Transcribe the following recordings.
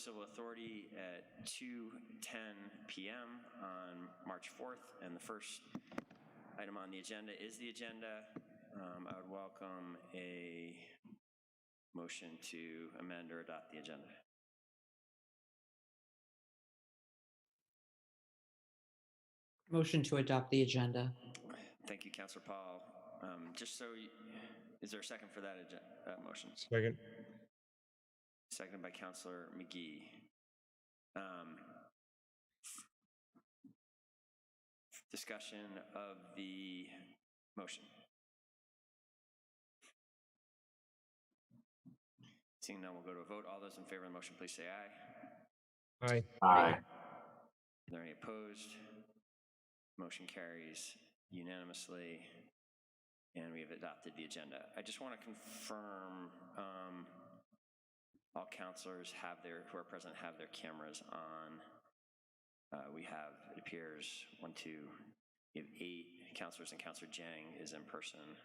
Civil Authority at 2:10 p.m. on March 4th, and the first item on the agenda is the agenda. I would welcome a motion to amend or adopt the agenda. Motion to adopt the agenda. Thank you, Councilor Paul. Is there a second for that motion? Second. Seconded by Councilor McGee. Discussion of the motion. Seeing none, we'll go to a vote. All those in favor of the motion, please say aye. Aye. Aye. Are there any opposed? Motion carries unanimously, and we have adopted the agenda. I just want to confirm all councilors who are present have their cameras on. We have, it appears, 1, 2, we have 8 councilors, and Councilor Jang is in person.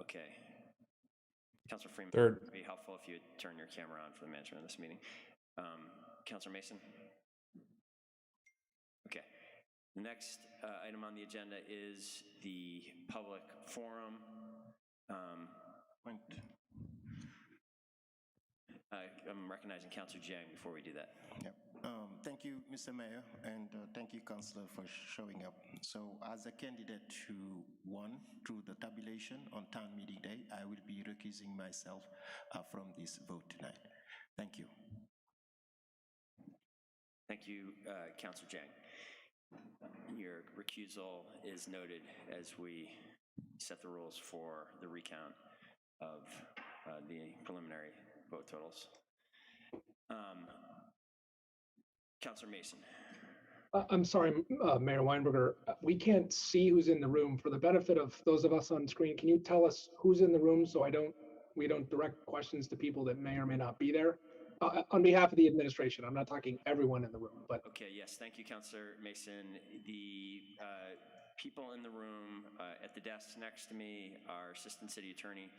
Okay. Councilor Freeman, Third. it would be helpful if you would turn your camera on for the management of this meeting. Councilor Mason? Okay. The next item on the agenda is the public forum. I'm recognizing Councilor Jang before we do that. Yep. Thank you, Mr. Mayor, and thank you, Councillor, for showing up. So as a candidate who won through the tabulation on town meeting day, I will be recusing myself from this vote tonight. Thank you. Thank you, Councilor Jang. Your recusal is noted as we set the rules for the recount of the preliminary vote totals. Councilor Mason. I'm sorry, Mayor Weinberger, we can't see who's in the room. For the benefit of those of us on screen, can you tell us who's in the room so we don't direct questions to people that may or may not be there? On behalf of the administration, I'm not talking everyone in the room, but. Okay, yes, thank you, Councilor Mason. The people in the room at the desk next to me are Assistant City Attorney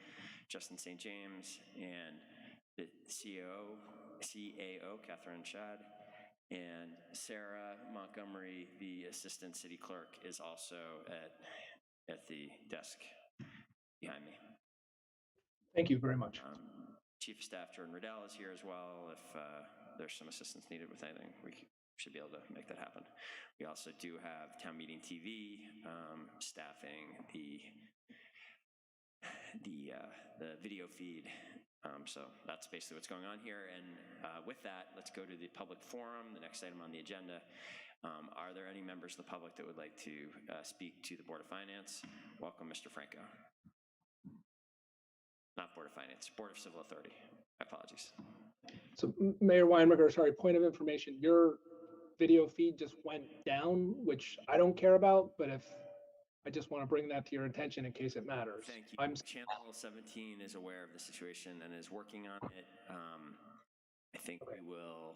Justin St. James and the CAO, Catherine Shad, and Sarah Montgomery, the Assistant City Clerk, is also at the desk behind me. Thank you very much. Chief of Staff Jordan Riddell is here as well. If there's some assistance needed with anything, we should be able to make that happen. We also do have Town Meeting TV staffing the video feed. So that's basically what's going on here. And with that, let's go to the public forum, the next item on the agenda. Are there any members of the public that would like to speak to the Board of Finance? Welcome, Mr. Franco. Not Board of Finance, Board of Civil Authority. Apologies. So Mayor Weinberger, sorry, point of information, your video feed just went down, which I don't care about, but if I just want to bring that to your attention in case it matters. Thank you. I'm Channel 17 is aware of the situation and is working on it. I think we will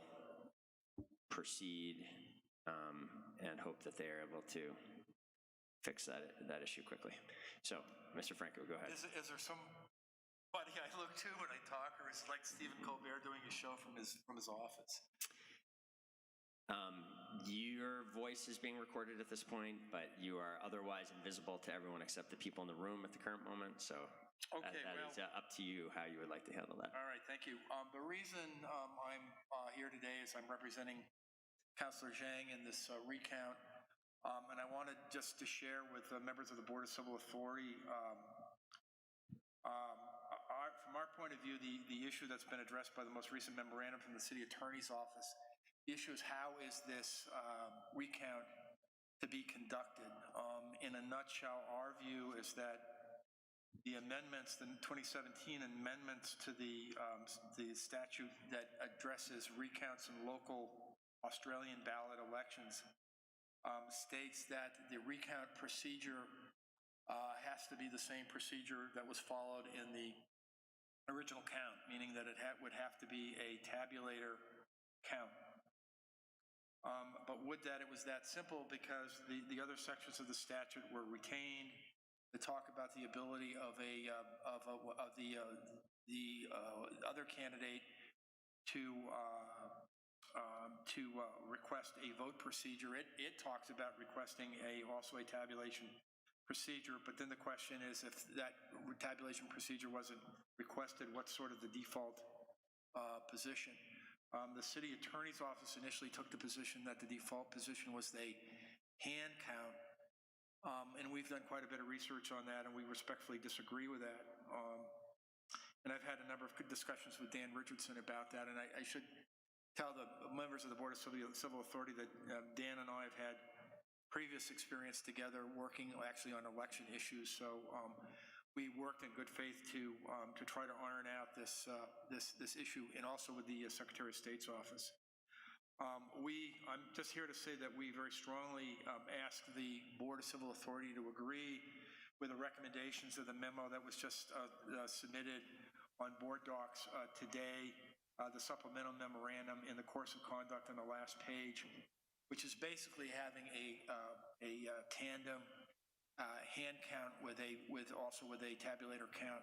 proceed and hope that they are able to fix that issue quickly. So, Mr. Franco, go ahead. Is there somebody I look to when I talk, or is it like Stephen Colbert doing a show from his office? Your voice is being recorded at this point, but you are otherwise invisible to everyone except the people in the room at the current moment. So okay, that is up to you how you would like to handle that. All right, thank you. The reason I'm here today is I'm representing Councilor Zhang in this recount, and I wanted just to share with members of the Board of Civil Authority from our point of view, the issue that's been addressed by the most recent memorandum from the City Attorney's Office. The issue is, how is this recount to be conducted? In a nutshell, our view is that the amendments, the 2017 amendments to the statute that addresses recounts in local Australian ballot elections states that the recount procedure has to be the same procedure that was followed in the original count, meaning that it would have to be a tabulator count. But would that it was that simple because the other sections of the statute were retained, to talk about the ability of the other candidate to request a vote procedure. It talks about requesting also a tabulation procedure, but then the question is, if that tabulation procedure wasn't requested, what's sort of the default position? The city attorney's office initially took the position that the default position was the hand count, and we've done quite a bit of research on that, and we respectfully disagree with that. And I've had a number of good discussions with Dan Richardson about that, and I should tell the members of the Board of Civil Authority that Dan and I have had previous experience together working actually on election issues. So we worked in good faith to try to iron out this issue, and also with the Secretary of State's office. I'm just here to say that we very strongly ask the Board of Civil Authority to agree with the recommendations of the memo that was just submitted on board docs today, the supplemental memorandum in the course of conduct on the last page, which is basically having a tandem hand count with also with a tabulator count.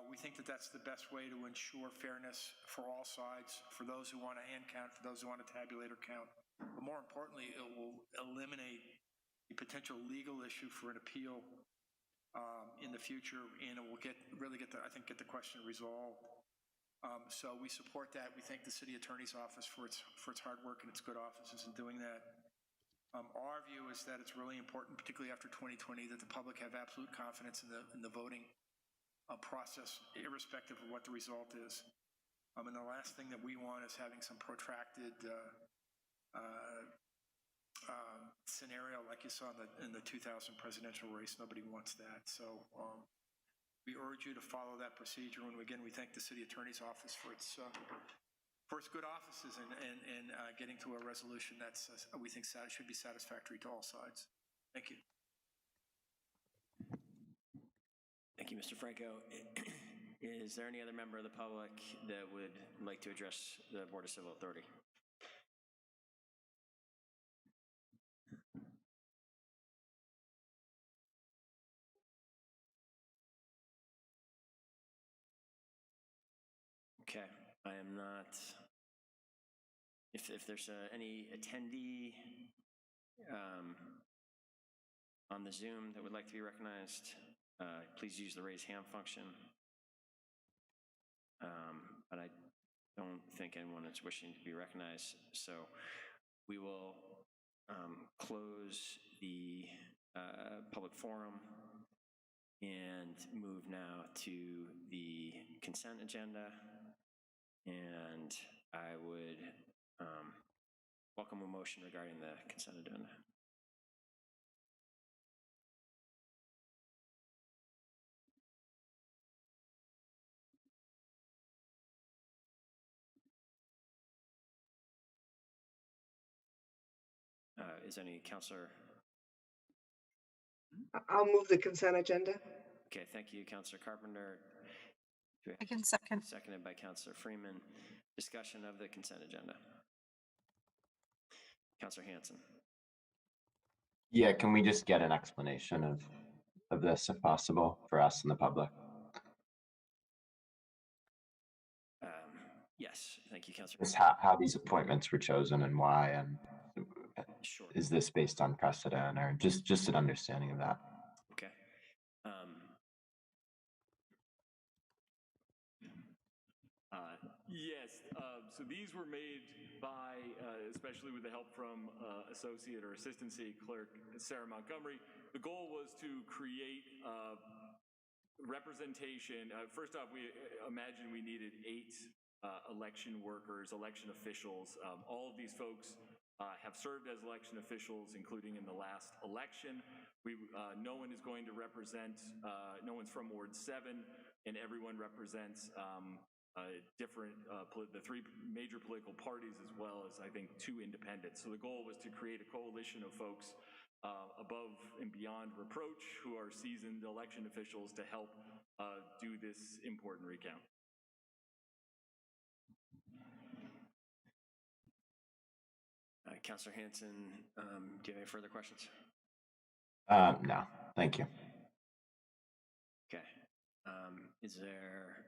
We think that that's the best way to ensure fairness for all sides, for those who want a hand count, for those who want a tabulator count. But more importantly, it will eliminate the potential legal issue for an appeal in the future, and it will really get the question resolved. So we support that. We thank the city attorney's office for its hard work and its good offices in doing that. Our view is that it's really important, particularly after 2020, that the public have absolute confidence in the voting process, irrespective of what the result is. And the last thing that we want is having some protracted scenario like you saw in the 2000 presidential race. Nobody wants that. So we urge you to follow that procedure. And again, we thank the city attorney's office for its good offices and getting to a resolution that's we think should be satisfactory to all sides. Thank you. Thank you, Mr. Franco. Is there any other member of the public that would like to address the Board of Civil Authority? Okay, I am not, if there's any attendee on the Zoom that would like to be recognized, please use the raise hand function. But I don't think anyone is wishing to be recognized, so we will close the public forum and move now to the consent agenda. And I would welcome a motion regarding the consent agenda. Is any counselor? I'll move the consent agenda. Okay, thank you, Counselor Carpenter. I can second. Seconded by Counselor Freeman. Discussion of the consent agenda. Counselor Hanson. Yeah, can we just get an explanation of this if possible for us and the public? Yes, thank you, Counselor. Just how these appointments were chosen and why, and Sure. is this based on precedent or just an understanding of that? Okay. Yes, so these were made by, especially with the help from Associate or Assistant City Clerk Sarah Montgomery. The goal was to create representation. First off, we imagined we needed 8 election workers, election officials. All of these folks have served as election officials, including in the last election. No one is going to represent, no one's from Ward 7, and everyone represents different, the 3 major political parties, as well as, I think, 2 independents. So the goal was to create a coalition of folks above and beyond reproach who are seasoned election officials to help do this important recount. Counselor Hanson, do you have any further questions? No, thank you. Is there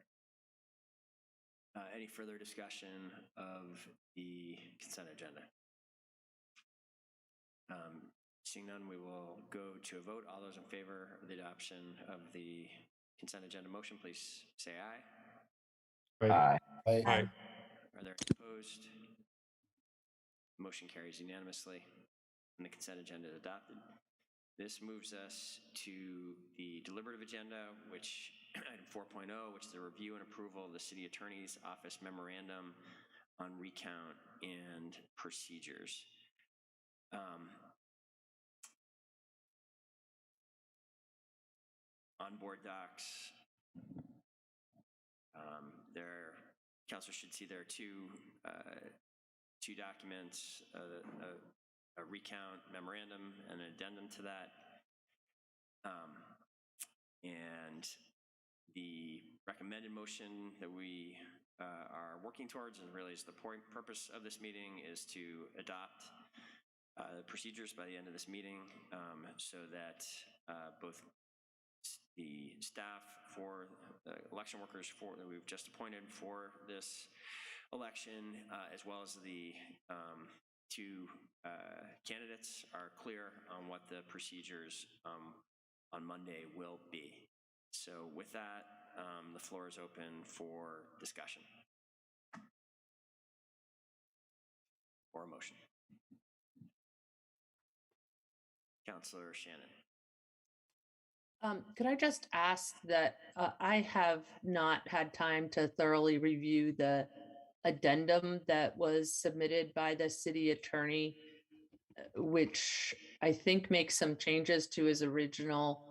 any further discussion of the consent agenda? Seeing none, we will go to a vote. All those in favor of the adoption of the consent agenda motion, please say aye. Aye. Aye. Are there any opposed? Motion carries unanimously, and the consent agenda is adopted. This moves us to the deliberative agenda, which item 4.0, which is a review and approval of the city attorney's office memorandum on recount and procedures. On board docs, council should see there are two documents, a recount memorandum and an addendum to that. And the recommended motion that we are working towards, and really is the purpose of this meeting, is to adopt the procedures by the end of this meeting, so that both the staff for the election workers that we've just appointed for this election, as well as the two candidates, are clear on what the procedures on Monday will be. So with that, the floor is open for discussion or a motion. Councilor Shannon. Could I just ask that I have not had time to thoroughly review the addendum that was submitted by the city attorney, which I think makes some changes to his original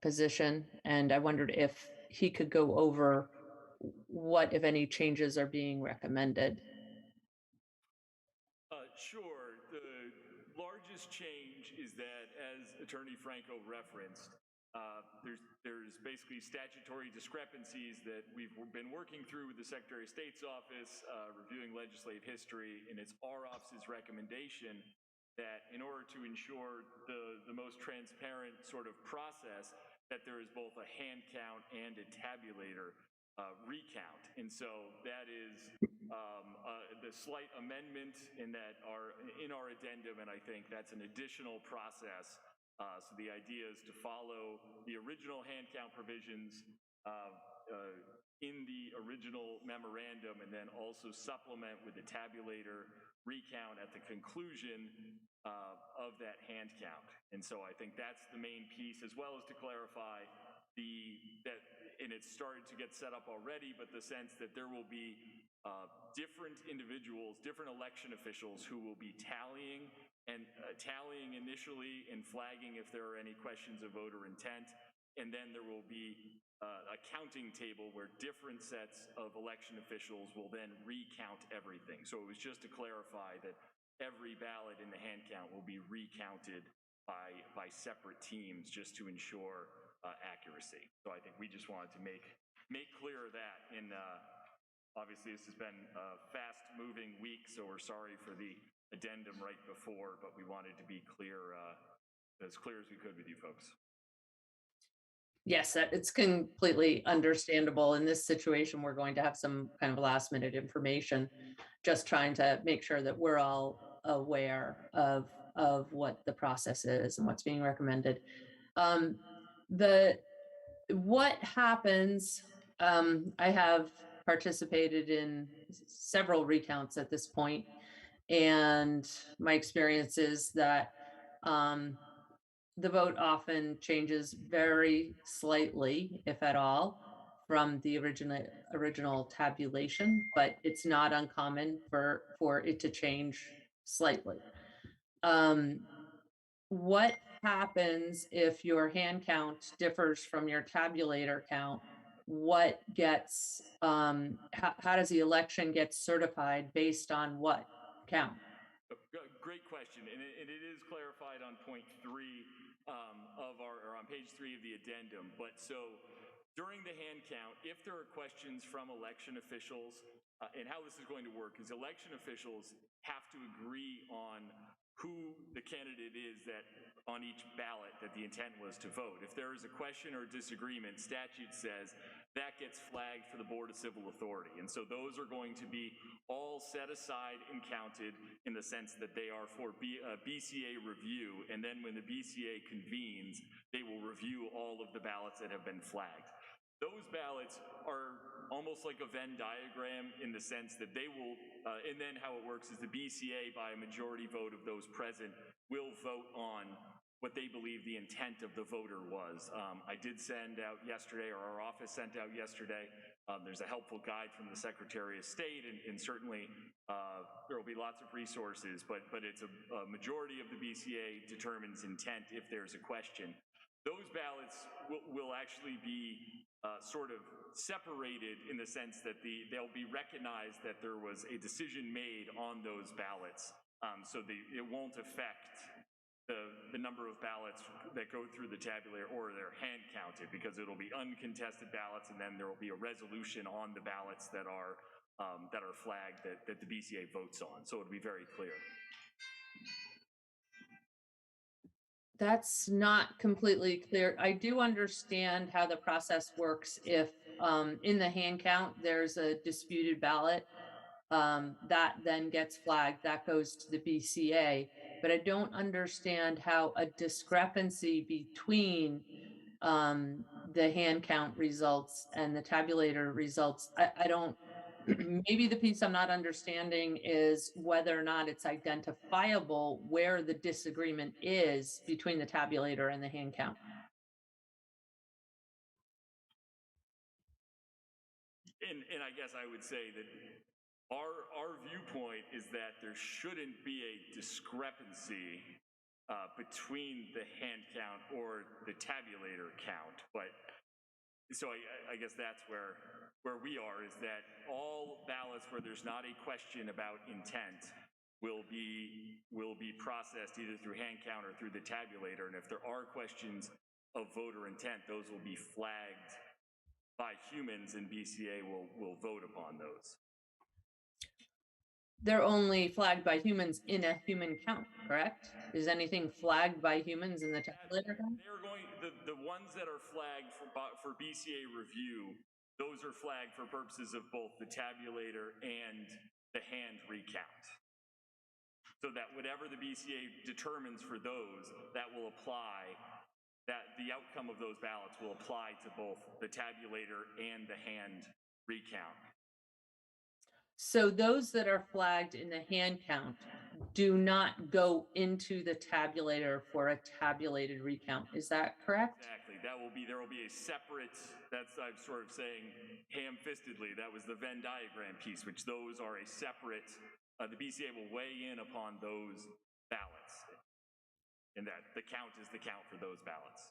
position. And I wondered if he could go over what, if any, changes are being recommended. Sure. The largest change is that, as Attorney Franco referenced, there's basically statutory discrepancies that we've been working through with the Secretary of State's office, reviewing legislative history, and it's our office's recommendation that in order to ensure the most transparent sort of process, that there is both a hand count and a tabulator recount. And so that is the slight amendment in our addendum, and I think that's an additional process. So the idea is to follow the original hand count provisions in the original memorandum, and then also supplement with the tabulator recount at the conclusion of that hand count. And so I think that's the main piece, as well as to clarify and it's started to get set up already, but the sense that there will be different individuals, different election officials who will be tallying initially and flagging if there are any questions of voter intent. And then there will be a counting table where different sets of election officials will then recount everything. So it was just to clarify that every ballot in the hand count will be recounted by separate teams, just to ensure accuracy. So I think we just wanted to make clear that. And obviously this has been a fast moving week, so we're sorry for the addendum right before, but we wanted to be clear, as clear as we could with you folks. Yes, it's completely understandable. In this situation, we're going to have some kind of last minute information, just trying to make sure that we're all aware of what the process is and what's being recommended. What happens, I have participated in several recounts at this point, and my experience is that the vote often changes very slightly, if at all, from the original tabulation, but it's not uncommon for it to change slightly. What happens if your hand count differs from your tabulator count? What gets, how does the election get certified based on what count? Great question, and it is clarified on point 3 or on page 3 of the addendum. But so during the hand count, if there are questions from election officials, and how this is going to work is election officials have to agree on who the candidate is that on each ballot that the intent was to vote. If there is a question or disagreement, statute says that gets flagged for the Board of Civil Authority. And so those are going to be all set aside and counted in the sense that they are for BCA review. And then when the BCA convenes, they will review all of the ballots that have been flagged. Those ballots are almost like a Venn diagram in the sense that they will, and then how it works is the BCA, by a majority vote of those present, will vote on what they believe the intent of the voter was. I did send out yesterday, or our office sent out yesterday, there's a helpful guide from the Secretary of State, and certainly there will be lots of resources, but it's a majority of the BCA determines intent if there's a question. Those ballots will actually be sort of separated in the sense that they'll be recognized that there was a decision made on those ballots, so it won't affect the number of ballots that go through the tabulator or they're hand counted, because it'll be uncontested ballots, and then there will be a resolution on the ballots that are flagged that the BCA votes on. So it'll be very clear. That's not completely clear. I do understand how the process works if in the hand count there's a disputed ballot that then gets flagged, that goes to the BCA. But I don't understand how a discrepancy between the hand count results and the tabulator results, I don't, maybe the piece I'm not understanding is whether or not it's identifiable where the disagreement is between the tabulator and the hand count. And I guess I would say that our viewpoint is that there shouldn't be a discrepancy between the hand count or the tabulator count. But so I guess that's where we are, is that all ballots where there's not a question about intent will be processed either through hand count or through the tabulator. And if there are questions of voter intent, those will be flagged by humans, and BCA will vote upon those. They're only flagged by humans in a human count, correct? Is anything flagged by humans in the tabulator count? They're going, the ones that are flagged for BCA review, those are flagged for purposes of both the tabulator and the hand recount. So that whatever the BCA determines for those, that will apply, that the outcome of those ballots will apply to both the tabulator and the hand recount. So those that are flagged in the hand count do not go into the tabulator for a tabulated recount. Is that correct? Exactly. There will be a separate, that's, I'm sort of saying ham-fistedly, that was the Venn diagram piece, which those are a separate, the BCA will weigh in upon those ballots, and that the count is the count for those ballots.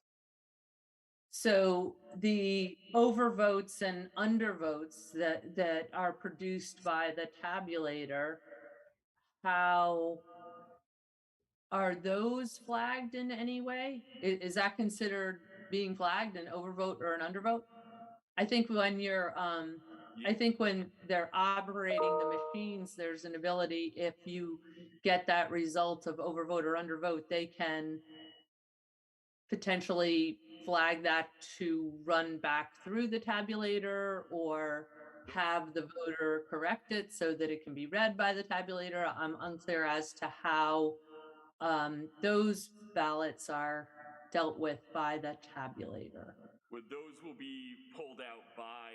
So the overvotes and undervotes that are produced by the tabulator, how are those flagged in any way? Is that considered being flagged, an overvote or an undervote? I think when you're I think when they're operating the machines, there's an ability, if you get that result of overvote or undervote, they can potentially flag that to run back through the tabulator or have the voter correct it so that it can be read by the tabulator. I'm unclear as to how those ballots are dealt with by the tabulator. Well, those will be pulled out by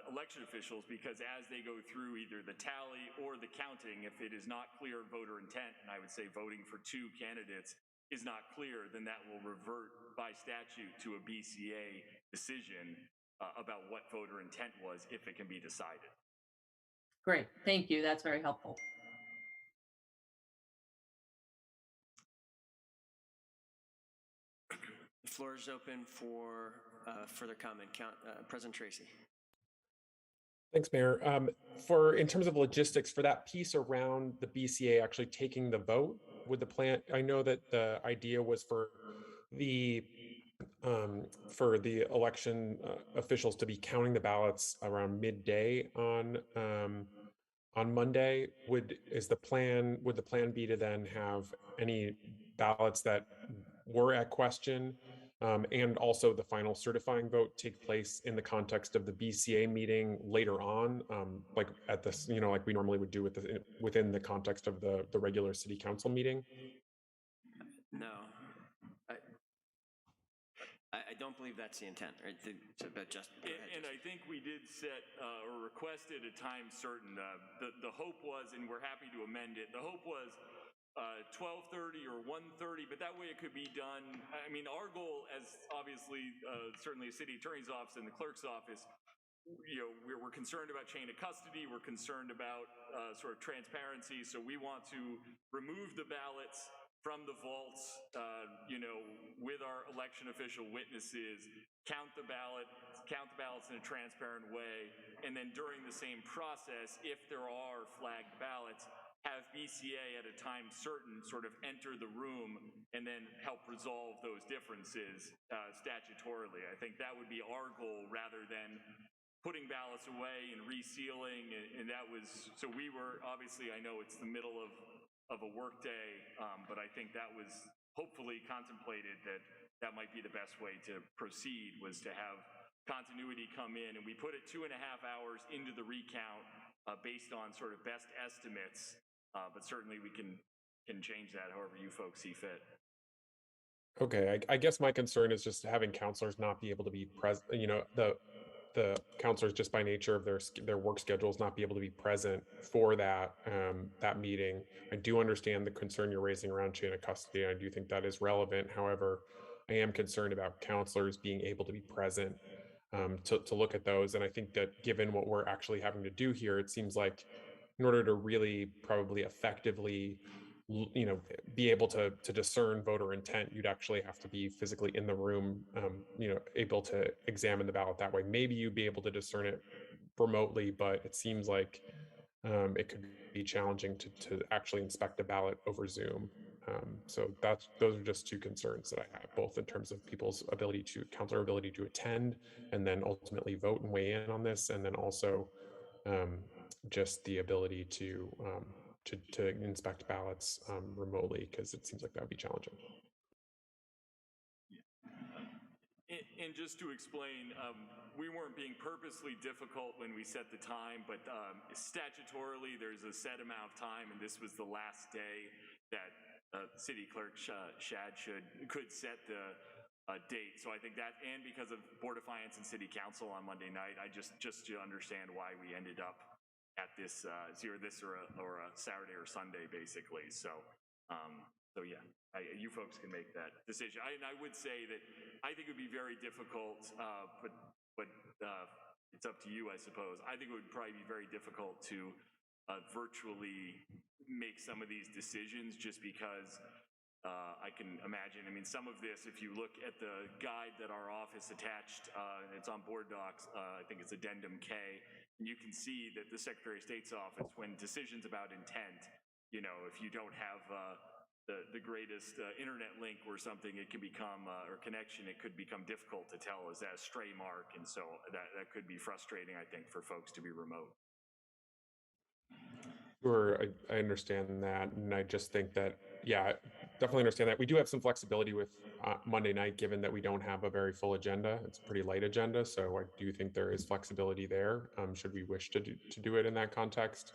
election officials, because as they go through either the tally or the counting, if it is not clear voter intent, and I would say voting for two candidates is not clear, then that will revert by statute to a BCA decision about what voter intent was, if it can be decided. Great, thank you. That's very helpful. The floor is open for further comment. President Tracy. Thanks, Mayor. In terms of logistics, for that piece around the BCA actually taking the vote with the plan, I know that the idea was for the election officials to be counting the ballots around midday on on Monday, would the plan be to then have any ballots that were at question, and also the final certifying vote take place in the context of the BCA meeting later on, like at this, like we normally would do within the context of the regular city council meeting? No, I don't believe that's the intent, right? But just go ahead, And I think we did set or requested a time certain. The hope was, and we're happy to amend it, the hope was 12:30 or 1:30, but that way it could be done. I mean, our goal as obviously certainly a city attorney's office and the clerk's office, we're concerned about chain of custody. We're concerned about sort of transparency. So we want to remove the ballots from the vaults, with our election official witnesses, count the ballots in a transparent way, and then during the same process, if there are flagged ballots, have BCA at a time certain sort of enter the room and then help resolve those differences statutorily. I think that would be our goal rather than putting ballots away and resealing. And that was, so we were, obviously, I know it's the middle of a work day, but I think that was hopefully contemplated that might be the best way to proceed, was to have continuity come in. And we put it 2.5 hours into the recount based on sort of best estimates, but certainly we can change that however you folks see fit. Okay, I guess my concern is just having counselors not be able to be present, the counselors, just by nature of their work schedules, not be able to be present for that meeting. I do understand the concern you're raising around chain of custody, and I do think that is relevant. However, I am concerned about counselors being able to be present to look at those. And I think that given what we're actually having to do here, it seems like in order to really probably effectively be able to discern voter intent, you'd actually have to be physically in the room, able to examine the ballot that way. Maybe you'd be able to discern it remotely, but it seems like it could be challenging to actually inspect a ballot over Zoom. So those are just two concerns that I have, both in terms of people's counselor ability to attend and then ultimately vote and weigh in on this, and then also just the ability to inspect ballots remotely, because it seems like that would be challenging. And just to explain, we weren't being purposely difficult when we set the time, but statutorily there's a set amount of time, and this was the last day that City Clerk Shad could set the date. So I think that, and because of Board of Finance and City Council on Monday night, I just to understand why we ended up at this, it's either this or a Saturday or Sunday, basically. So yeah, you folks can make that decision. I would say that I think it would be very difficult, but it's up to you, I suppose. I think it would probably be very difficult to virtually make some of these decisions, just because I can imagine, I mean, some of this, if you look at the guide that our office attached, it's on board docs, I think it's addendum K, and you can see that the Secretary of State's office, when decisions about intent, if you don't have the greatest internet link or something, it can become, or connection, it could become difficult to tell, is that a stray mark? And so that could be frustrating, I think, for folks to be remote. Sure, I understand that, and I just think that, yeah, definitely understand that. We do have some flexibility with Monday night, given that we don't have a very full agenda. It's a pretty light agenda, so I do think there is flexibility there, should we wish to do it in that context.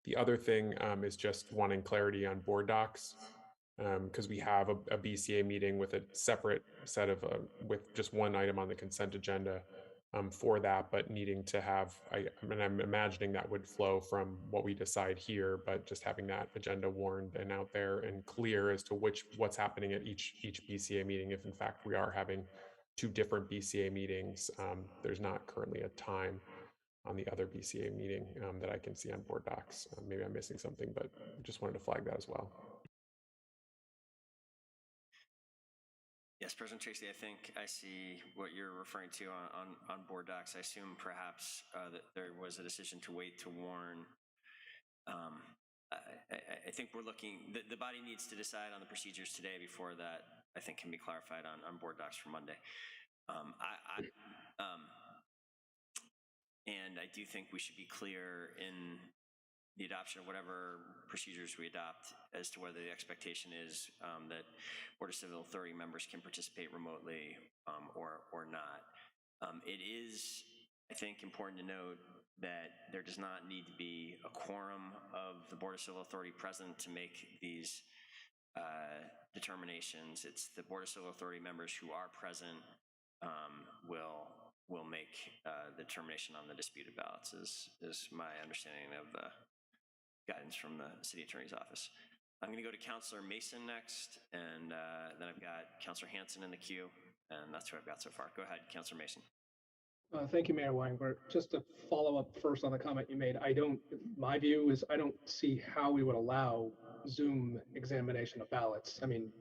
The other thing is just wanting clarity on board docs, because we have a BCA meeting with a separate set of, with just one item on the consent agenda for that, but needing to have, I'm imagining that would flow from what we decide here, but just having that agenda warned and out there and clear as to what's happening at each BCA meeting. If in fact we are having two different BCA meetings, there's not currently a time on the other BCA meeting that I can see on board docs. Maybe I'm missing something, but just wanted to flag that as well. Yes, President Tracy, I think I see what you're referring to on board docs. I assume perhaps that there was a decision to wait to warn. I think we're looking, the body needs to decide on the procedures today before that, I think, can be clarified on board docs for Monday. And I do think we should be clear in the adoption of whatever procedures we adopt as to whether the expectation is that Board of Civil Authority members can participate remotely or not. It is, I think, important to note that there does not need to be a quorum of the Board of Civil Authority present to make these determinations. It's the Board of Civil Authority members who are present will make the determination on the disputed ballots is my understanding of the guidance from the City Attorney's Office. I'm going to go to Councilor Mason next, and then I've got Councilor Hanson in the queue, and that's what I've got so far. Go ahead, Councilor Mason. Thank you, Mayor Weinberg. Just to follow up first on the comment you made, my view is I don't see how we would allow Zoom examination of ballots. I mean,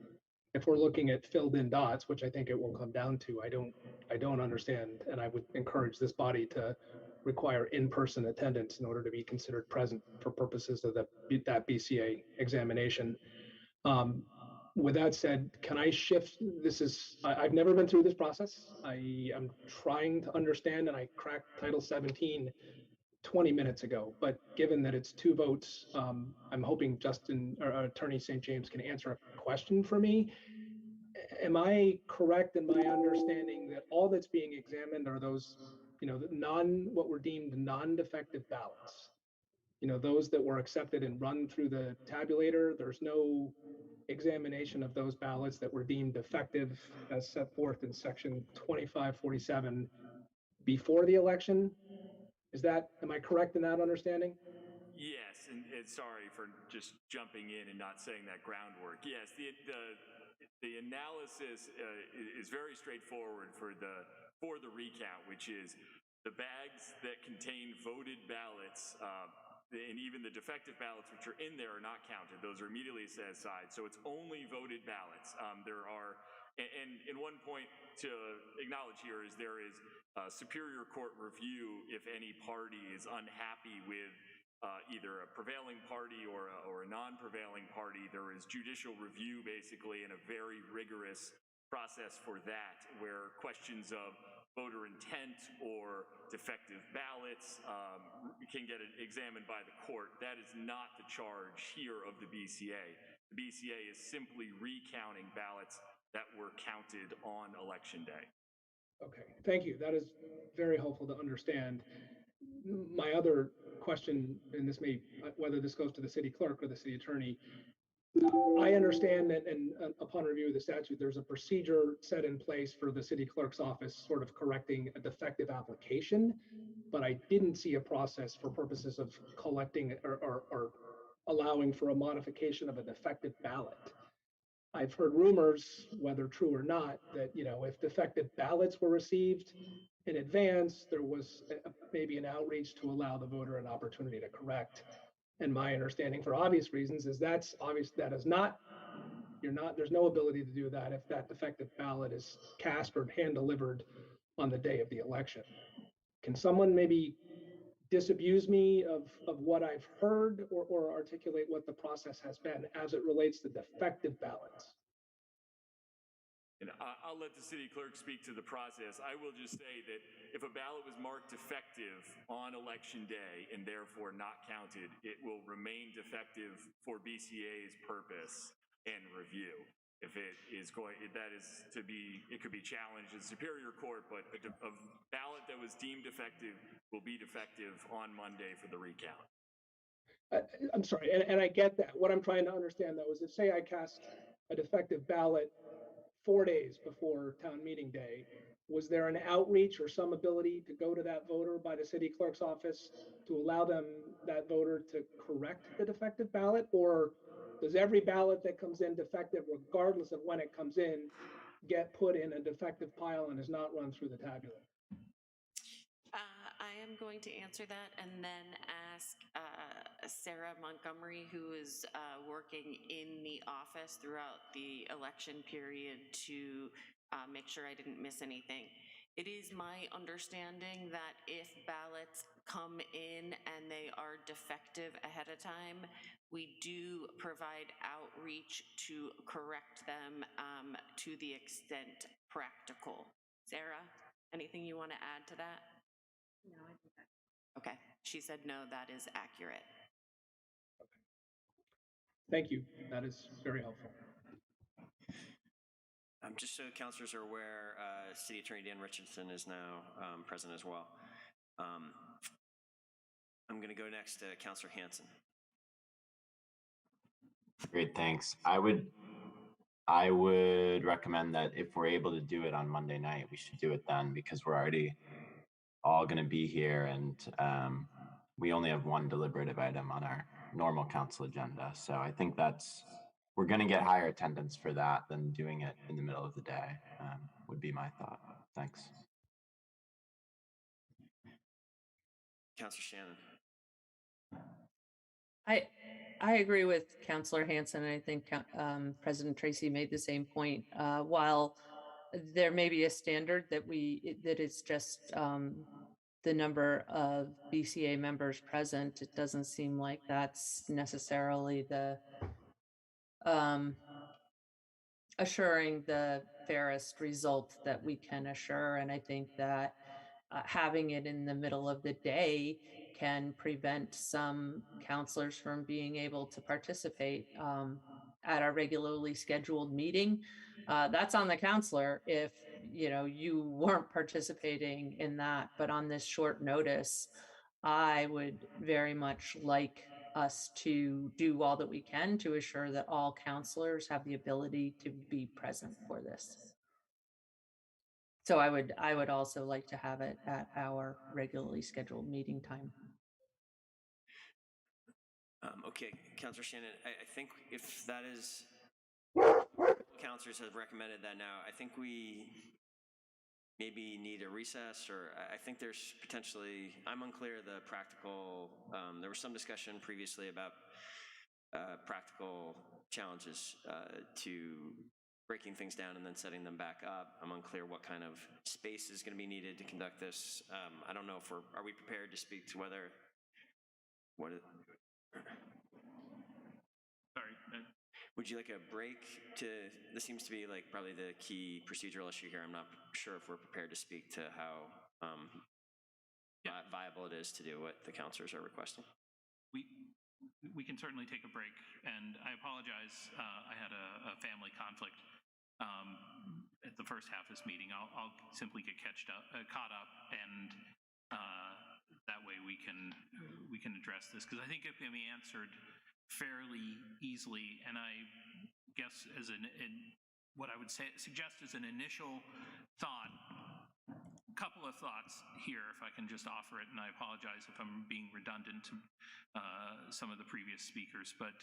if we're looking at filled in dots, which I think it will come down to, I don't understand, and I would encourage this body to require in-person attendance in order to be considered present for purposes of that BCA examination. With that said, can I shift? I've never been through this process. I am trying to understand, and I cracked Title 17 20 minutes ago, but given that it's 2 votes, I'm hoping Attorney St. James can answer a question for me. Am I correct in my understanding that all that's being examined are those, what were deemed non-defective ballots? Those that were accepted and run through the tabulator? There's no examination of those ballots that were deemed defective as set forth in section 2547 before the election. Am I correct in that understanding? Yes, and sorry for just jumping in and not saying that groundwork. Yes, the analysis is very straightforward for the recount, which is the bags that contain voted ballots, and even the defective ballots which are in there are not counted. Those are immediately set aside. So it's only voted ballots. And one point to acknowledge here is there is Superior Court review if any party is unhappy with either a prevailing party or a non-prevailing party. There is judicial review basically and a very rigorous process for that, where questions of voter intent or defective ballots can get examined by the court. That is not the charge here of the BCA. The BCA is simply recounting ballots that were counted on election day. Okay, thank you. That is very helpful to understand. My other question, and whether this goes to the city clerk or the city attorney, I understand that, and upon review of the statute, there's a procedure set in place for the city clerk's office sort of correcting a defective application, but I didn't see a process for purposes of collecting or allowing for a modification of a defective ballot. I've heard rumors, whether true or not, that if defective ballots were received in advance, there was maybe an outreach to allow the voter an opportunity to correct. And my understanding, for obvious reasons, is that's obvious. That is not. There's no ability to do that if that defective ballot is cast or hand delivered on the day of the election. Can someone maybe disabuse me of what I've heard or articulate what the process has been as it relates to defective ballots? And I'll let the city clerk speak to the process. I will just say that if a ballot was marked defective on election day and therefore not counted, it will remain defective for BCA's purpose and review. If it is it could be challenged in Superior Court, but a ballot that was deemed defective will be defective on Monday for the recount. I'm sorry, and I get that. What I'm trying to understand, though, is if, say, I cast a defective ballot 4 days before town meeting day, was there an outreach or some ability to go to that voter by the city clerk's office to allow that voter to correct the defective ballot? Or does every ballot that comes in defective, regardless of when it comes in, get put in a defective pile and is not run through the tabulator? I am going to answer that and then ask Sarah Montgomery, who is working in the office throughout the election period, to make sure I didn't miss anything. It is my understanding that if ballots come in and they are defective ahead of time, we do provide outreach to correct them to the extent practical. Sarah, anything you want to add to that? No, I think that. Okay, she said no, that is accurate. Thank you. That is very helpful. Just so councilors are aware, City Attorney Dan Richardson is now present as well. I'm going to go next to Councilor Hanson. Great, thanks. I would recommend that if we're able to do it on Monday night, we should do it then, because we're already all going to be here, and we only have one deliberative item on our normal council agenda. So I think we're going to get higher attendance for that than doing it in the middle of the day, would be my thought. Thanks. Councilor Shannon. I agree with Councilor Hanson. I think President Tracy made the same point. While there may be a standard that it's just the number of BCA members present, it doesn't seem like that's necessarily the assuring the fairest result that we can assure. And I think that having it in the middle of the day can prevent some counselors from being able to participate at our regularly scheduled meeting. That's on the counselor if you weren't participating in that, but on this short notice, I would very much like us to do all that we can to assure that all counselors have the ability to be present for this. So I would also like to have it at our regularly scheduled meeting time. Okay, Councilor Shannon, I think if that is, counselors have recommended that now, I think we maybe need a recess, or I think there's potentially, I'm unclear the practical, there was some discussion previously about practical challenges to breaking things down and then setting them back up. I'm unclear what kind of space is going to be needed to conduct this. I don't know if are we prepared to speak to whether, Sorry. Would you like a break this seems to be like probably the key procedural issue here. I'm not sure if we're prepared to speak to how viable it is to do what the counselors are requesting. We can certainly take a break, and I apologize. I had a family conflict at the first half of this meeting. I'll simply get caught up, and that way we can address this, because I think it can be answered fairly easily. And I guess what I would suggest as an initial thought, a couple of thoughts here, if I can just offer it, and I apologize if I'm being redundant to some of the previous speakers, but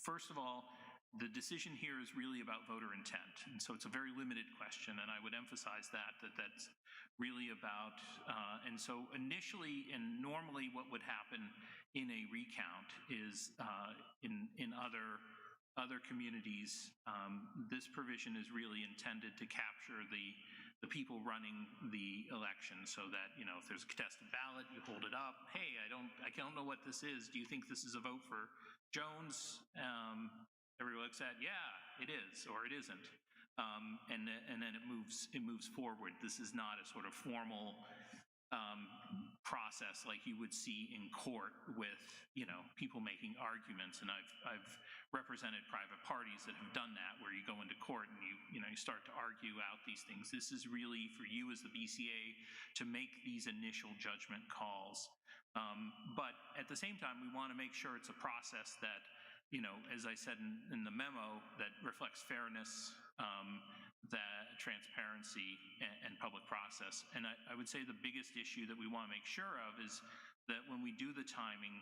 first of all, the decision here is really about voter intent, and so it's a very limited question, and I would emphasize that's really about, and so initially and normally what would happen in a recount is in other communities, this provision is really intended to capture the people running the election, so that if there's a contested ballot, you hold it up. Hey, I don't know what this is. Do you think this is a vote for Jones? Everyone looks at, yeah, it is, or it isn't, and then it moves forward. This is not a sort of formal process like you would see in court with people making arguments. And I've represented private parties that have done that, where you go into court and you start to argue out these things. This is really for you as the BCA to make these initial judgment calls. But at the same time, we want to make sure it's a process that, as I said in the memo, that reflects fairness, that transparency and public process. And I would say the biggest issue that we want to make sure of is that when we do the timing,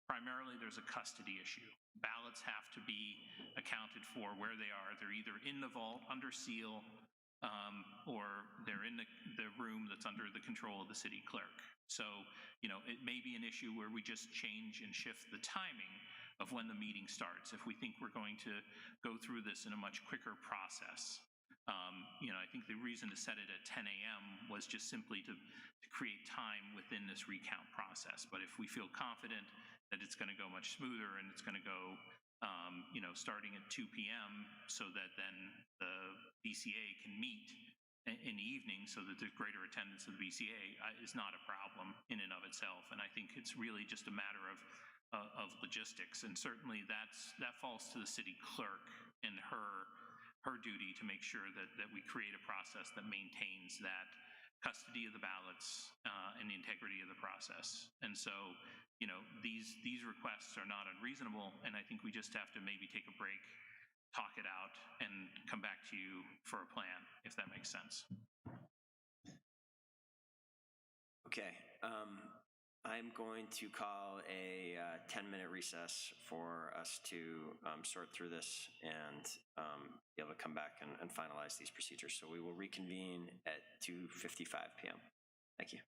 primarily there's a custody issue. Ballots have to be accounted for where they are. They're either in the vault under seal, or they're in the room that's under the control of the city clerk. So, it may be an issue where we just change and shift the timing of when the meeting starts if we think we're going to go through this in a much quicker process. I think the reason to set it at 10 a.m. was just simply to create time within this recount process. But if we feel confident that it's going to go much smoother and it's going to go starting at 2 p.m. so that then the BCA can meet in the evening so that there's greater attendance of the BCA is not a problem in and of itself. And I think it's really just a matter of logistics. And certainly that falls to the city clerk and her duty to make sure that we create a process that maintains that custody of the ballots and the integrity of the process. And so, you know, these requests are not unreasonable, and I think we just have to maybe take a break, talk it out, and come back to you for a plan, if that makes sense. Okay, I'm going to call a 10-minute recess for us to sort through this and be able to come back and finalize these procedures. So we will reconvene at 2:55 p.m. Thank you.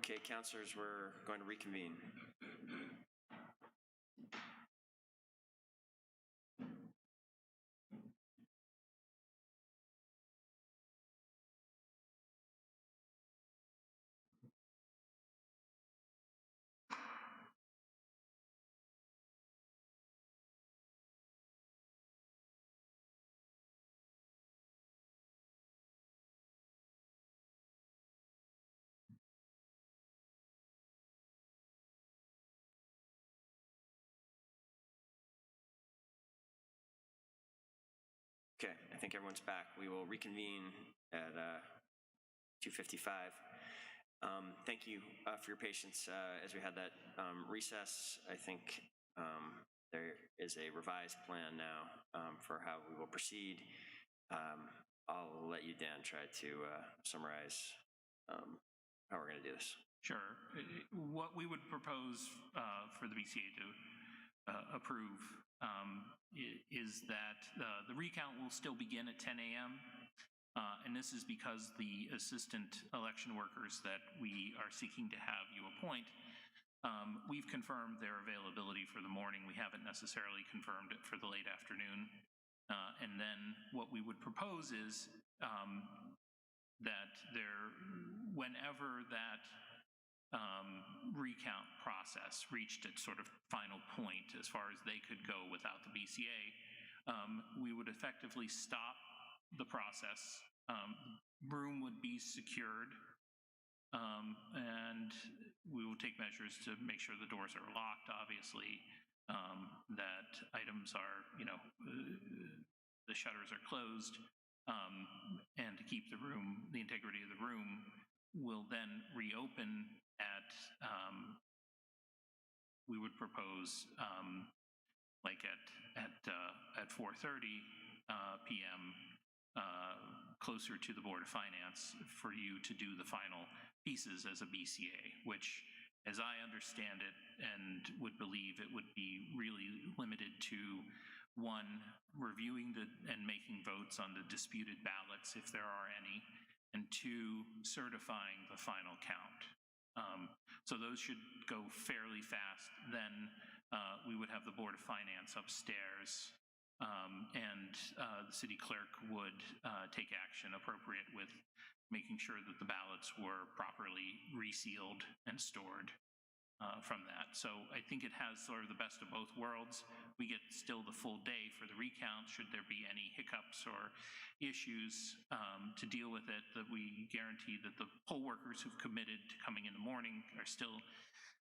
Okay, counselors, we're going to reconvene. Okay, I think everyone's back. We will reconvene at 2:55. Thank you for your patience as we had that recess. I think there is a revised plan now for how we will proceed. I'll let you, Dan, try to summarize how we're going to do this. Sure. What we would propose for the BCA to approve is that the recount will still begin at 10 a.m. And this is because the assistant election workers that we are seeking to have you appoint, we've confirmed their availability for the morning. We haven't necessarily confirmed it for the late afternoon. And then what we would propose is that whenever that recount process reached its sort of final point as far as they could go without the BCA, we would effectively stop the process. Room would be secured, and we will take measures to make sure the doors are locked, obviously, that items are, the shutters are closed, and to keep the integrity of the room. Will then reopen at, we would propose like at 4:30 p.m. Closer to the Board of Finance for you to do the final pieces as a BCA, which, as I understand it and would believe, it would be really limited to one, reviewing and making votes on the disputed ballots if there are any, and two, certifying the final count. So those should go fairly fast. Then we would have the Board of Finance upstairs, and the city clerk would take action appropriate with making sure that the ballots were properly resealed and stored from that. So I think it has sort of the best of both worlds. We get still the full day for the recount should there be any hiccups or issues to deal with it, that we guarantee that the poll workers who've committed to coming in the morning are still,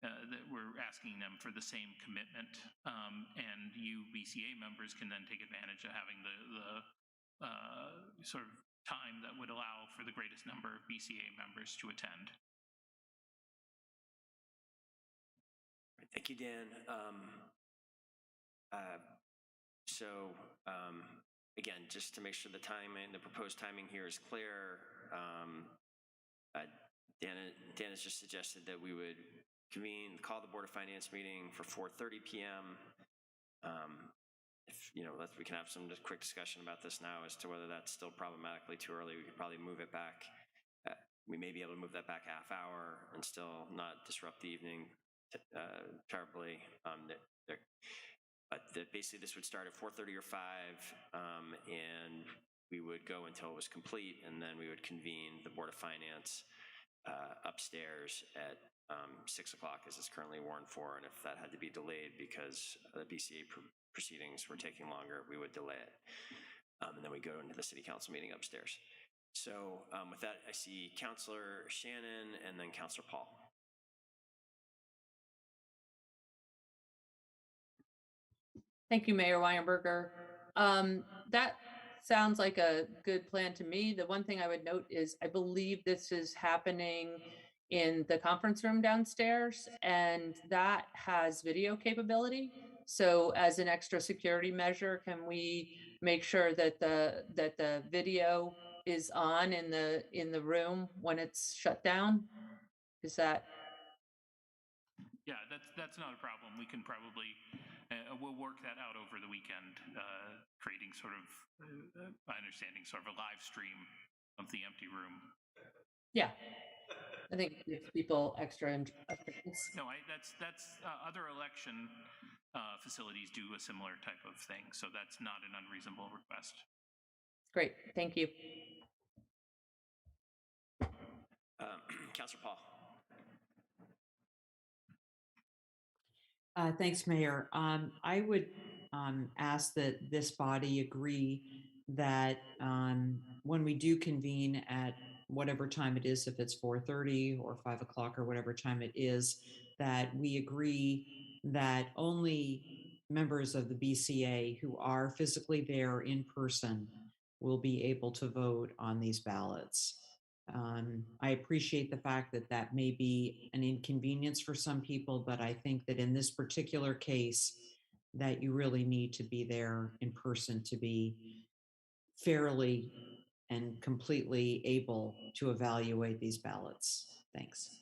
that we're asking them for the same commitment. And you BCA members can then take advantage of having the sort of time that would allow for the greatest number of BCA members to attend. Thank you, Dan. Again, just to make sure the proposed timing here is clear, Dan has just suggested that we would call the Board of Finance meeting for 4:30 p.m. If we can have some quick discussion about this now as to whether that's still problematically too early. We could probably move it back. We may be able to move that back a half hour and still not disrupt the evening terribly. But basically this would start at 4:30 or 5, and we would go until it was complete, and then we would convene the Board of Finance upstairs at 6 o'clock as it's currently warned for, and if that had to be delayed because the BCA proceedings were taking longer, we would delay it. And then we go into the City Council meeting upstairs. So with that, I see Councillor Shannon and then Councillor Paul. Thank you, Mayor Weinberger. That sounds like a good plan to me. The one thing I would note is I believe this is happening in the conference room downstairs, and that has video capability. So as an extra security measure, can we make sure that the video is on in the room when it's shut down? Is that? Yeah, that's not a problem. We can probably, we'll work that out over the weekend, creating sort of, my understanding, sort of a live stream of the empty room. Yeah. I think it gives people extra interest. No, that's other election facilities do a similar type of thing, so that's not an unreasonable request. Great, thank you. Councillor Paul. Thanks, Mayor. I would ask that this body agree that when we do convene at whatever time it is, if it's 4:30 or 5 o'clock or whatever time it is, that we agree that only members of the BCA who are physically there in person will be able to vote on these ballots. I appreciate the fact that that may be an inconvenience for some people, but I think that in this particular case, that you really need to be there in person to be fairly and completely able to evaluate these ballots. Thanks.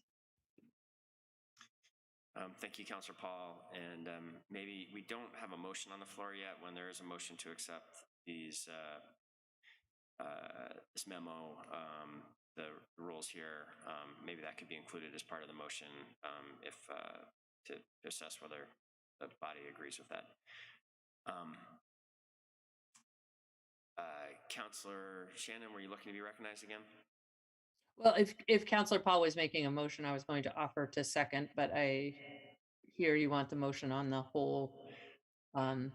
Thank you, Councillor Paul. And maybe we don't have a motion on the floor yet. When there is a motion to accept these this memo, the rules here, maybe that could be included as part of the motion if to assess whether the body agrees with that. Councillor Shannon, were you looking to be recognized again? Well, if Councillor Paul was making a motion, I was going to offer to second, but I hear you want the motion on the whole. I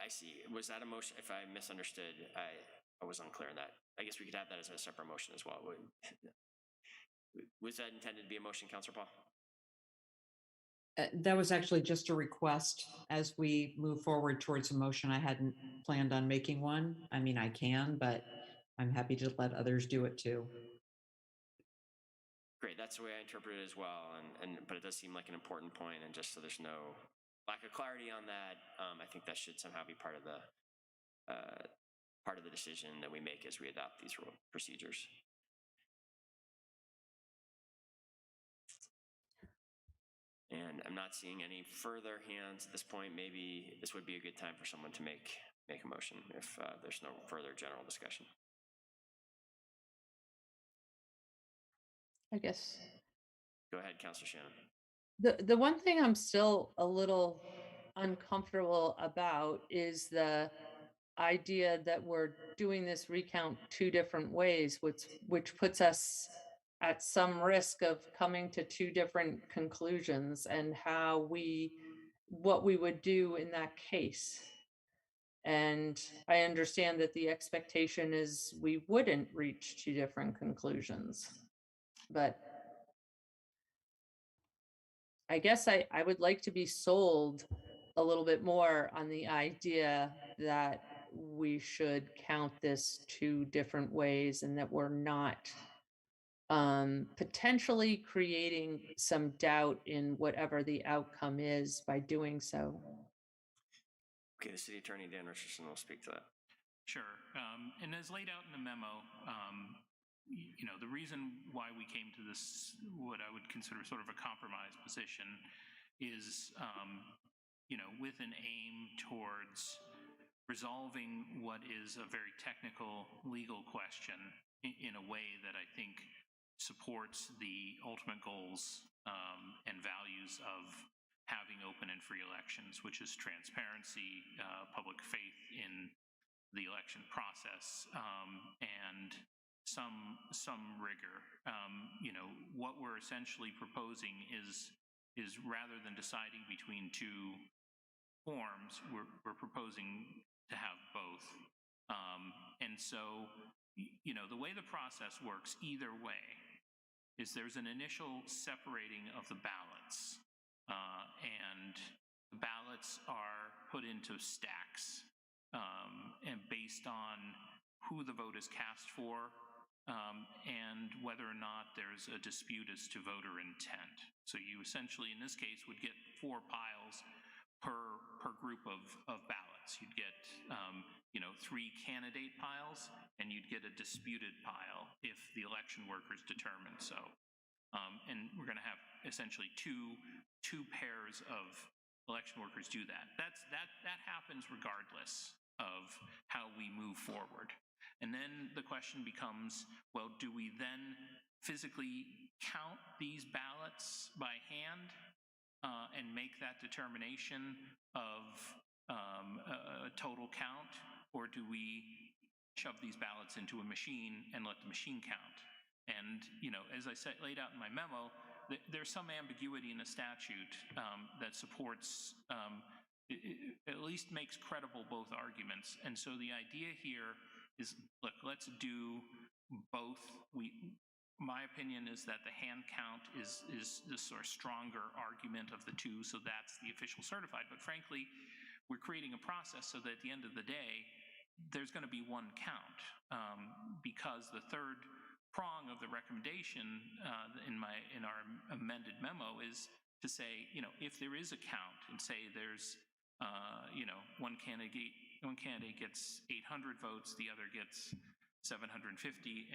see. Was that a motion? If I misunderstood, I was unclear on that. I guess we could have that as a separate motion as well. Was that intended to be a motion, Councillor Paul? That was actually just a request as we move forward towards a motion. I hadn't planned on making one. I mean, I can, but I'm happy to let others do it too. Great, that's the way I interpret it as well, but it does seem like an important point, and just so there's no lack of clarity on that, I think that should somehow be part of the decision that we make as we adopt these procedures. And I'm not seeing any further hands at this point. Maybe this would be a good time for someone to make a motion if there's no further general discussion. I guess. Go ahead, Councillor Shannon. The one thing I'm still a little uncomfortable about is the idea that we're doing this recount two different ways, which puts us at some risk of coming to two different conclusions, and what we would do in that case. And I understand that the expectation is we wouldn't reach two different conclusions, but I guess I would like to be sold a little bit more on the idea that we should count this two different ways, and that we're not potentially creating some doubt in whatever the outcome is by doing so. Okay, the City Attorney, Dan Richardson, will speak to that. Sure. And as laid out in the memo, the reason why we came to this, what I would consider sort of a compromise position, is, with an aim towards resolving what is a very technical legal question in a way that I think supports the ultimate goals and values of having open and free elections, which is transparency, public faith in the election process, and some rigor. What we're essentially proposing is rather than deciding between two forms, we're proposing to have both. And so, the way the process works either way is there's an initial separating of the ballots, and the ballots are put into stacks, and based on who the vote is cast for, and whether or not there's a dispute as to voter intent. So you essentially, in this case, would get 4 piles per group of ballots. You'd get 3 candidate piles, and you'd get a disputed pile if the election workers determine so. And we're going to have essentially two pairs of election workers do that. That happens regardless of how we move forward. And then the question becomes, well, do we then physically count these ballots by hand and make that determination of a total count, or do we shove these ballots into a machine and let the machine count? And, you know, as I said, laid out in my memo, there's some ambiguity in the statute that supports, at least makes credible both arguments. And so the idea here is, look, let's do both. My opinion is that the hand count is the sort of stronger argument of the two, so that's the official certified. But frankly, we're creating a process so that at the end of the day, there's going to be one count, because the third prong of the recommendation in our amended memo is to say, you know, if there is a count and say there's, you know, one candidate gets 800 votes, the other gets 750,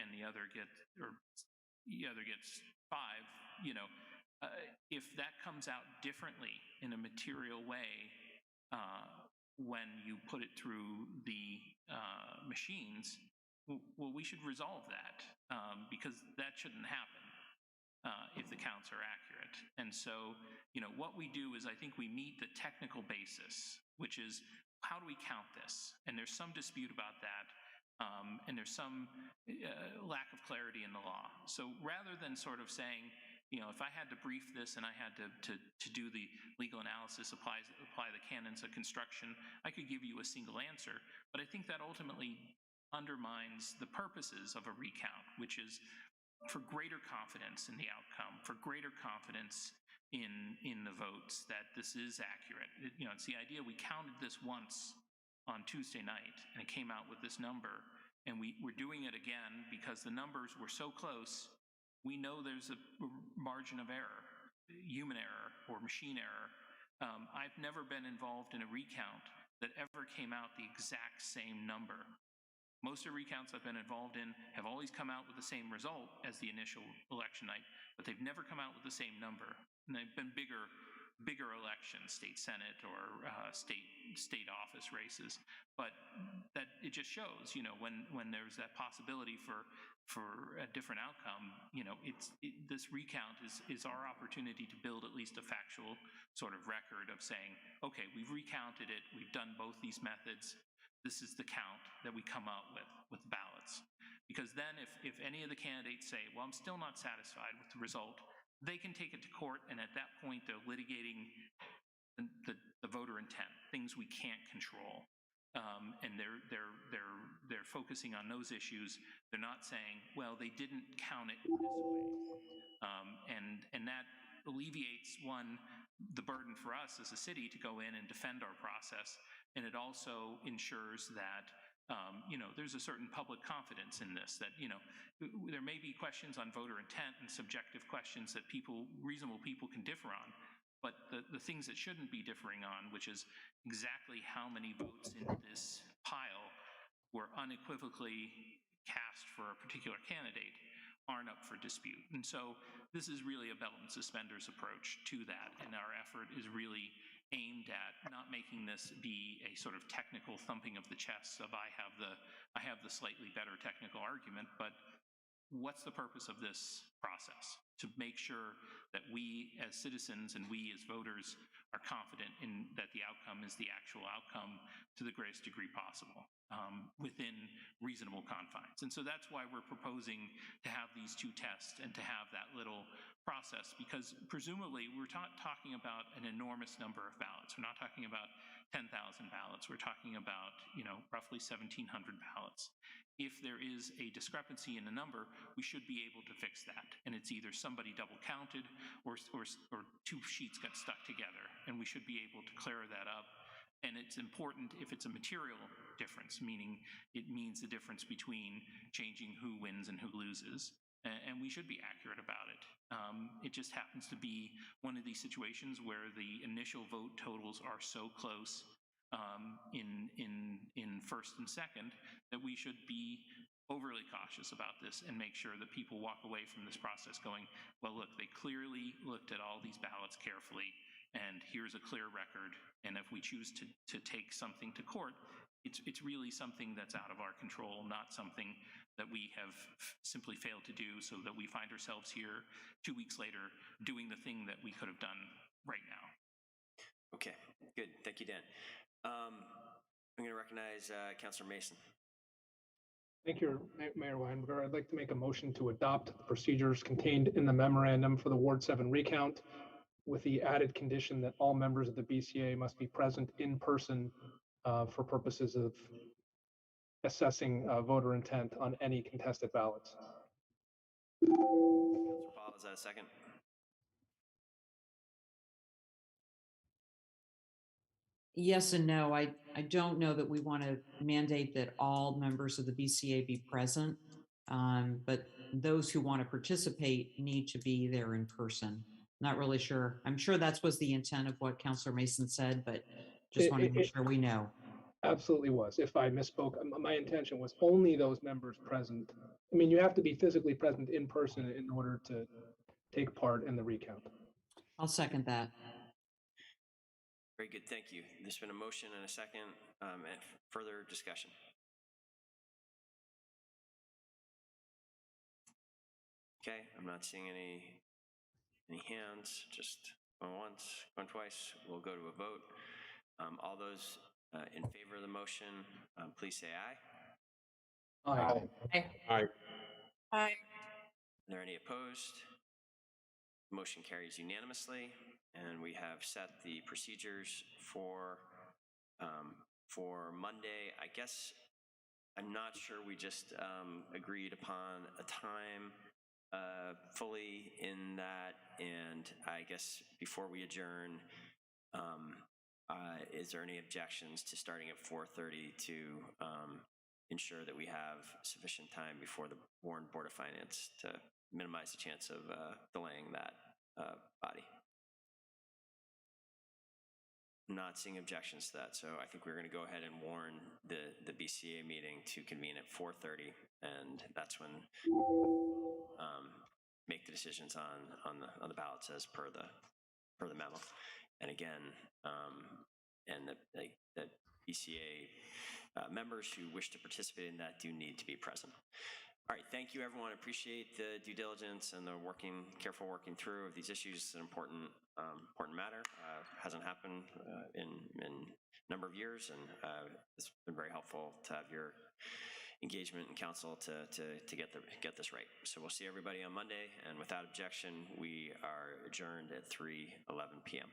and the other gets 5, you know, if that comes out differently in a material way when you put it through the machines, well, we should resolve that, because that shouldn't happen if the counts are accurate. And so, you know, what we do is I think we meet the technical basis, which is how do we count this? And there's some dispute about that. And there's some lack of clarity in the law. So rather than sort of saying, you know, if I had to brief this and I had to do the legal analysis, apply the canons of construction, I could give you a single answer. But I think that ultimately undermines the purposes of a recount, which is for greater confidence in the outcome, for greater confidence in the votes, that this is accurate. You know, it's the idea we counted this once on Tuesday night, and it came out with this number, and we're doing it again because the numbers were so close. We know there's a margin of error, human error or machine error. I've never been involved in a recount that ever came out the exact same number. Most of the recounts I've been involved in have always come out with the same result as the initial election night, but they've never come out with the same number. And they've been bigger elections, state senate or state office races. But that it just shows, you know, when there's that possibility for a different outcome, you know, this recount is our opportunity to build at least a factual sort of record of saying, okay, we've recounted it, we've done both these methods. This is the count that we come out with ballots. Because then if any of the candidates say, well, I'm still not satisfied with the result, they can take it to court, and at that point they're litigating the voter intent, things we can't control. And they're focusing on those issues. They're not saying, well, they didn't count it this way. And that alleviates, one, the burden for us as a city to go in and defend our process. And it also ensures that, you know, there's a certain public confidence in this, that, you know, there may be questions on voter intent and subjective questions that reasonable people can differ on. But the things that shouldn't be differing on, which is exactly how many votes in this pile were unequivocally cast for a particular candidate, aren't up for dispute. And so this is really a belt and suspenders approach to that. And our effort is really aimed at not making this be a sort of technical thumping of the chest of I have the slightly better technical argument, but what's the purpose of this process? To make sure that we as citizens and we as voters are confident in that the outcome is the actual outcome to the greatest degree possible, within reasonable confines. And so that's why we're proposing to have these two tests and to have that little process, because presumably we're talking about an enormous number of ballots. We're not talking about 10,000 ballots. We're talking about, you know, roughly 1,700 ballots. If there is a discrepancy in the number, we should be able to fix that. And it's either somebody double counted or two sheets got stuck together, and we should be able to clear that up. And it's important if it's a material difference, meaning it means the difference between changing who wins and who loses. And we should be accurate about it. It just happens to be one of these situations where the initial vote totals are so close in first and second that we should be overly cautious about this and make sure that people walk away from this process going, well, look, they clearly looked at all these ballots carefully, and here's a clear record. And if we choose to take something to court, it's really something that's out of our control, not something that we have simply failed to do, so that we find ourselves here 2 weeks later doing the thing that we could have done right now. Okay, good. Thank you, Dan. I'm going to recognize Councilor Mason. Thank you, Mayor Weinberger. I'd like to make a motion to adopt the procedures contained in the memorandum for the Ward 7 recount, with the added condition that all members of the BCA must be present in person for purposes of assessing voter intent on any contested ballots. Councilor Paul, is that a second? Yes and no. I don't know that we want to mandate that all members of the BCA be present, but those who want to participate need to be there in person. Not really sure. I'm sure that was the intent of what Councilor Mason said, but just want to make sure we know. Absolutely was. If I misspoke, my intention was only those members present. I mean, you have to be physically present in person in order to take part in the recount. I'll second that. Very good, thank you. There's been a motion and a second. And further discussion. Okay, I'm not seeing any hands, just going once, going twice. We'll go to a vote. All those in favor of the motion, please say aye. Aye. Aye. Aye. Aye. Are there any opposed? Motion carries unanimously, and we have set the procedures for Monday. I guess I'm not sure we just agreed upon a time fully in that, and I guess before we adjourn, is there any objections to starting at 4:30 to ensure that we have sufficient time before the Warren Board of Finance to minimize the chance of delaying that body? I'm not seeing objections to that, so I think we're going to go ahead and warn the BCA meeting to convene at 4:30, and that's when make the decisions on the ballots as per the memo. And again, and the BCA members who wish to participate in that do need to be present. All right, thank you, everyone. I appreciate the due diligence and the careful working through of these issues. It's an important matter. Hasn't happened in a number of years, and it's been very helpful to have your engagement and counsel to get this right. So we'll see everybody on Monday, and without objection, we are adjourned at 3:11 p.m.